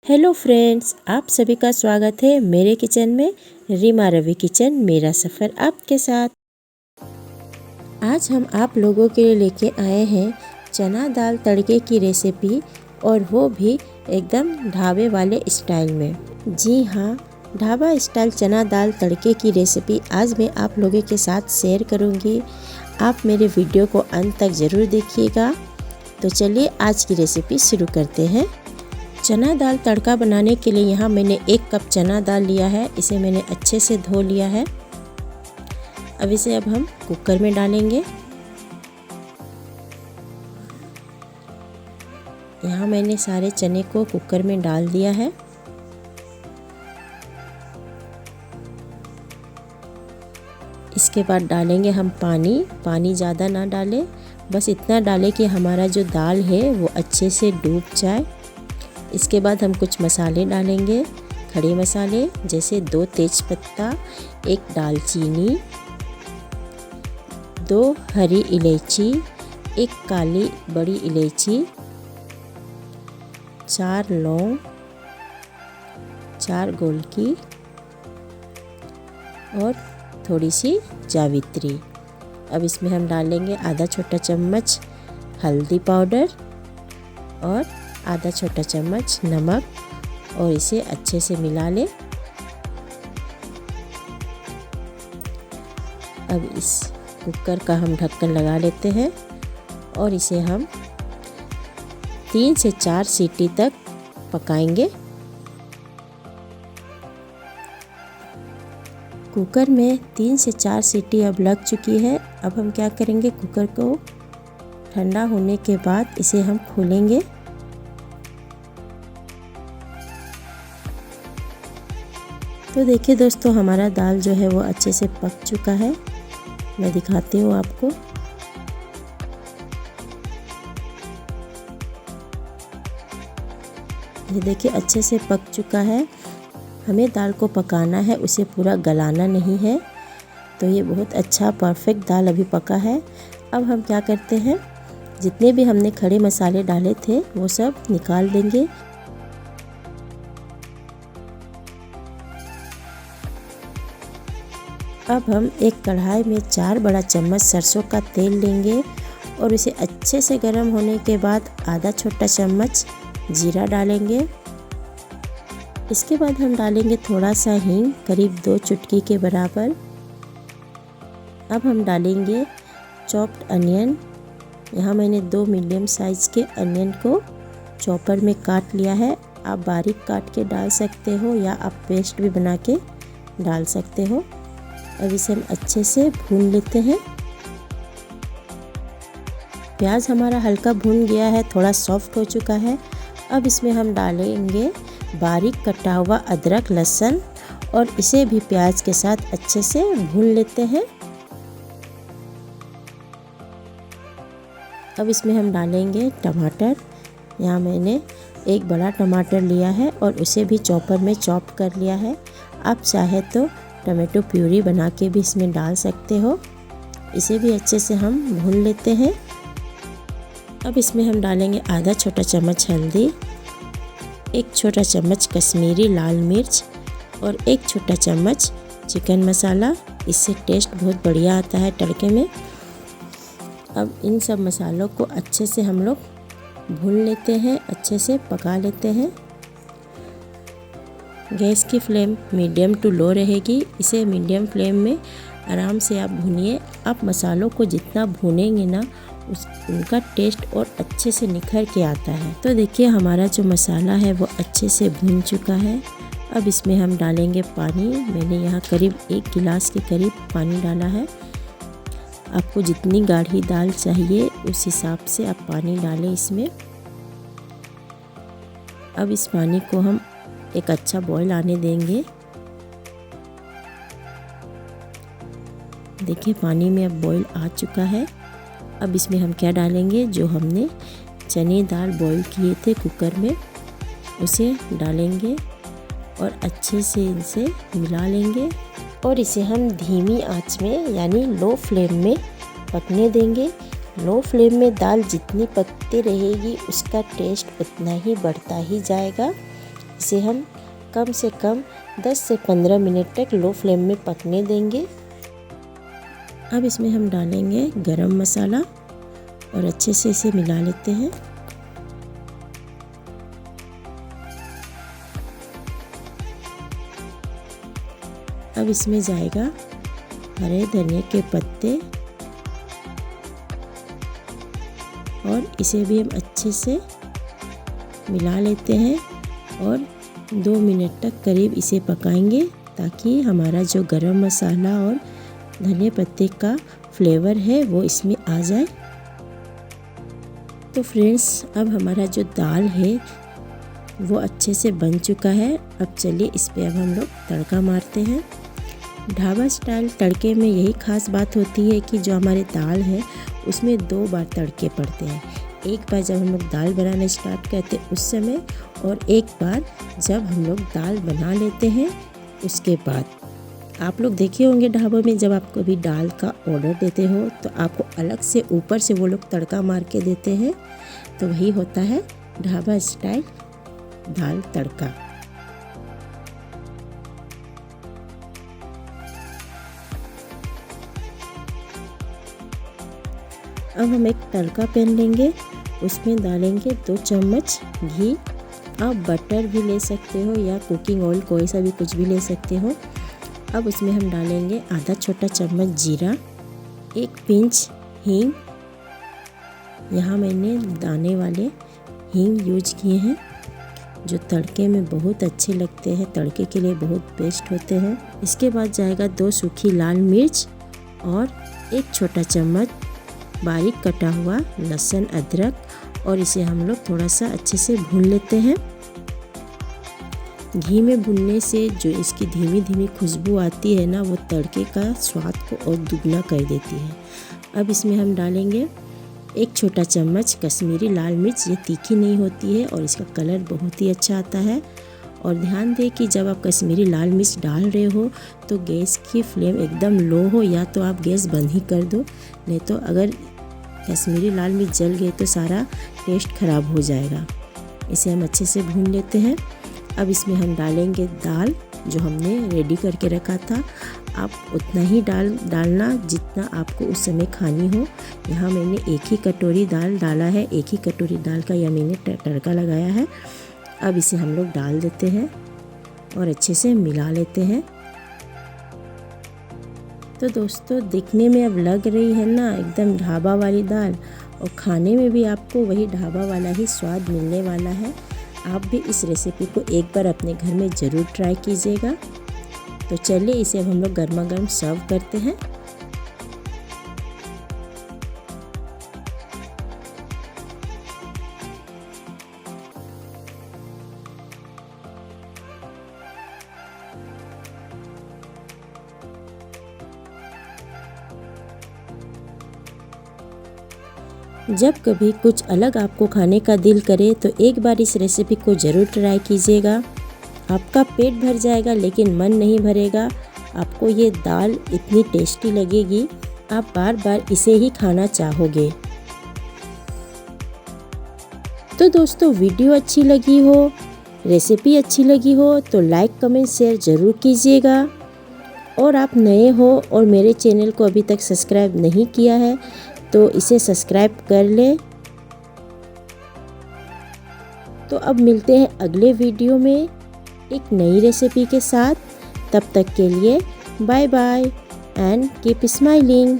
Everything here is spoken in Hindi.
हेलो फ्रेंड्स, आप सभी का स्वागत है मेरे किचन में। रीमा रवि किचन, मेरा सफ़र आपके साथ। आज हम आप लोगों के लिए लेके आए हैं चना दाल तड़के की रेसिपी, और वो भी एकदम ढाबे वाले स्टाइल में। जी हाँ, ढाबा स्टाइल चना दाल तड़के की रेसिपी आज मैं आप लोगों के साथ शेयर करूँगी। आप मेरे वीडियो को अंत तक ज़रूर देखिएगा। तो चलिए आज की रेसिपी शुरू करते हैं। चना दाल तड़का बनाने के लिए यहाँ मैंने 1 कप चना दाल लिया है। इसे मैंने अच्छे से धो लिया है। अब इसे हम कुकर में डालेंगे। यहाँ मैंने सारे चने को कुकर में डाल दिया है। इसके बाद डालेंगे हम पानी। पानी ज़्यादा ना डालें, बस इतना डालें कि हमारा जो दाल है वो अच्छे से डूब जाए। इसके बाद हम कुछ मसाले डालेंगे, खड़े मसाले जैसे 2 तेज़पत्ता, 1 दालचीनी, 2 हरी इलायची, 1 काली बड़ी इलायची, 4 लौंग, 4 गोलकी और थोड़ी सी जावित्री। अब इसमें हम डालेंगे आधा छोटा चम्मच हल्दी पाउडर और आधा छोटा चम्मच नमक, और इसे अच्छे से मिला लें। अब इस कुकर का हम ढक्कन लगा लेते हैं और इसे हम 3 से 4 सीटी तक पकाएंगे। कुकर में 3 से 4 सीटी अब लग चुकी है। अब हम क्या करेंगे, कुकर को ठंडा होने के बाद इसे हम खोलेंगे। तो देखिए दोस्तों, हमारा दाल जो है वो अच्छे से पक चुका है। मैं दिखाती हूँ आपको। ये देखिए अच्छे से पक चुका है। हमें दाल को पकाना है, उसे पूरा गलाना नहीं है। तो ये बहुत अच्छा परफेक्ट दाल अभी पका है। अब हम क्या करते हैं, जितने भी हमने खड़े मसाले डाले थे वो सब निकाल देंगे। अब हम एक कढ़ाई में 4 बड़ा चम्मच सरसों का तेल लेंगे और इसे अच्छे से गर्म होने के बाद आधा छोटा चम्मच जीरा डालेंगे। इसके बाद हम डालेंगे थोड़ा सा हींग, करीब 2 चुटकी के बराबर। अब हम डालेंगे चॉप्ड अनियन। यहाँ मैंने 2 मीडियम साइज़ के अनियन को चॉपर में काट लिया है। आप बारीक काट के डाल सकते हो या आप पेस्ट भी बना के डाल सकते हो। अब इसे हम अच्छे से भून लेते हैं। प्याज हमारा हल्का भून गया है, थोड़ा सॉफ्ट हो चुका है। अब इसमें हम डालेंगे बारीक कटा हुआ अदरक लहसुन, और इसे भी प्याज के साथ अच्छे से भून लेते हैं। अब इसमें हम डालेंगे टमाटर। यहाँ मैंने 1 बड़ा टमाटर लिया है और उसे भी चॉपर में चॉप कर लिया है। आप चाहे तो टमाटो प्यूरी बना के भी इसमें डाल सकते हो। इसे भी अच्छे से हम भून लेते हैं। अब इसमें हम डालेंगे आधा छोटा चम्मच हल्दी, 1 छोटा चम्मच कश्मीरी लाल मिर्च और 1 छोटा चम्मच चिकन मसाला। इससे टेस्ट बहुत बढ़िया आता है तड़के में। अब इन सब मसालों को अच्छे से हम लोग भून लेते हैं, अच्छे से पका लेते हैं। गैस की फ्लेम मीडियम टू लो रहेगी। इसे मीडियम फ्लेम में आराम से आप भूनिए। आप मसालों को जितना भूनेंगे ना, उनका टेस्ट और अच्छे से निखर के आता है। तो देखिए हमारा जो मसाला है वो अच्छे से भून चुका है। अब इसमें हम डालेंगे पानी। मैंने यहाँ करीब 1 गिलास के करीब पानी डाला है। आपको जितनी गाढ़ी दाल चाहिए उस हिसाब से आप पानी डालें इसमें। अब इस पानी को हम एक अच्छा बॉईल आने देंगे। देखिए पानी में अब बॉईल आ चुका है। अब इसमें हम क्या डालेंगे, जो हमने चने दाल बॉईल किए थे कुकर में, उसे डालेंगे और अच्छे से इसे मिला लेंगे। और इसे हम धीमी आंच में यानी लो फ्लेम में पकने देंगे। लो फ्लेम में दाल जितनी पकती रहेगी उसका टेस्ट उतना ही बढ़ता ही जाएगा। इसे हम कम से कम 10 से 15 मिनट तक लो फ्लेम में पकने देंगे। अब इसमें हम डालेंगे गरम मसाला और अच्छे से इसे मिला लेते हैं। अब इसमें जाएगा हरे धनिया के पत्ते और इसे भी हम अच्छे से मिला लेते हैं और 2 मिनट तक करीब इसे पकाएंगे ताकि हमारा जो गरम मसाला और धनिया पत्ते का फ्लेवर है वो इसमें आ जाए। तो फ्रेंड्स, अब हमारा जो दाल है वो अच्छे से बन चुका है। अब चलिए इस पे अब हम लोग तड़का मारते हैं। ढाबा स्टाइल तड़के में यही खास बात होती है कि जो हमारे दाल है उसमें 2 बार तड़के पड़ते हैं। एक बार जब हम लोग दाल बनाना स्टार्ट करते हैं उस समय, और एक बार जब हम लोग दाल बना लेते हैं उसके बाद। आप लोग देखे होंगे ढाबों में जब आप कभी दाल का ऑर्डर देते हो तो आपको अलग से ऊपर से वो लोग तड़का मार के देते हैं, तो वही होता है ढाबा स्टाइल दाल तड़का। अब हम एक तड़का पैन लेंगे, उसमें डालेंगे 2 चम्मच घी। आप बटर भी ले सकते हो या कुकिंग ऑयल, कोई सा भी कुछ भी ले सकते हो। अब उसमें हम डालेंगे आधा छोटा चम्मच जीरा, 1 पिंच हींग। यहाँ मैंने दाने वाले हींग यूज किए हैं जो तड़के में बहुत अच्छे लगते हैं, तड़के के लिए बहुत बेस्ट होते हैं। इसके बाद जाएगा 2 सूखी लाल मिर्च और 1 छोटा चम्मच बारीक कटा हुआ लहसुन अदरक, और इसे हम लोग थोड़ा सा अच्छे से भून लेते हैं। घी में भुनने से जो इसकी धीमी धीमी खुशबू आती है ना, वो तड़के का स्वाद को और दुगना कर देती है। अब इसमें हम डालेंगे 1 छोटा चम्मच कश्मीरी लाल मिर्च। ये तीखी नहीं होती है और इसका कलर बहुत ही अच्छा आता है। और ध्यान दें कि जब आप कश्मीरी लाल मिर्च डाल रहे हो तो गैस की फ्लेम एकदम लो हो, या तो आप गैस बंद ही कर दो, नहीं तो अगर कश्मीरी लाल मिर्च जल गई तो सारा टेस्ट ख़राब हो जाएगा। इसे हम अच्छे से भून लेते हैं। अब इसमें हम डालेंगे दाल जो हमने रेडी करके रखा था। आप उतना ही डालना जितना आपको उस समय खानी हो। यहाँ मैंने 1 ही कटोरी दाल डाला है, 1 ही कटोरी दाल का यह मैंने तड़का लगाया है। अब इसे हम लोग डाल देते हैं और अच्छे से मिला लेते हैं। तो दोस्तों, दिखने में अब लग रही है ना एकदम ढाबा वाली दाल, और खाने में भी आपको वही ढाबा वाला ही स्वाद मिलने वाला है। आप भी इस रेसिपी को एक बार अपने घर में ज़रूर ट्राई कीजिएगा। तो चलिए इसे अब हम लोग गर्मा गर्म सर्व करते हैं। जब कभी कुछ अलग आपको खाने का दिल करे तो एक बार इस रेसिपी को ज़रूर ट्राई कीजिएगा। आपका पेट भर जाएगा लेकिन मन नहीं भरेगा। आपको ये दाल इतनी टेस्टी लगेगी, आप बार बार इसे ही खाना चाहोगे। तो दोस्तों, वीडियो अच्छी लगी हो, रेसिपी अच्छी लगी हो तो लाइक कमेंट शेयर ज़रूर कीजिएगा। और आप नए हो और मेरे चैनल को अभी तक सब्सक्राइब नहीं किया है तो इसे सब्सक्राइब कर ले। तो अब मिलते हैं अगले वीडियो में एक नई रेसिपी के साथ। तब तक के लिए bye bye and keep smiling.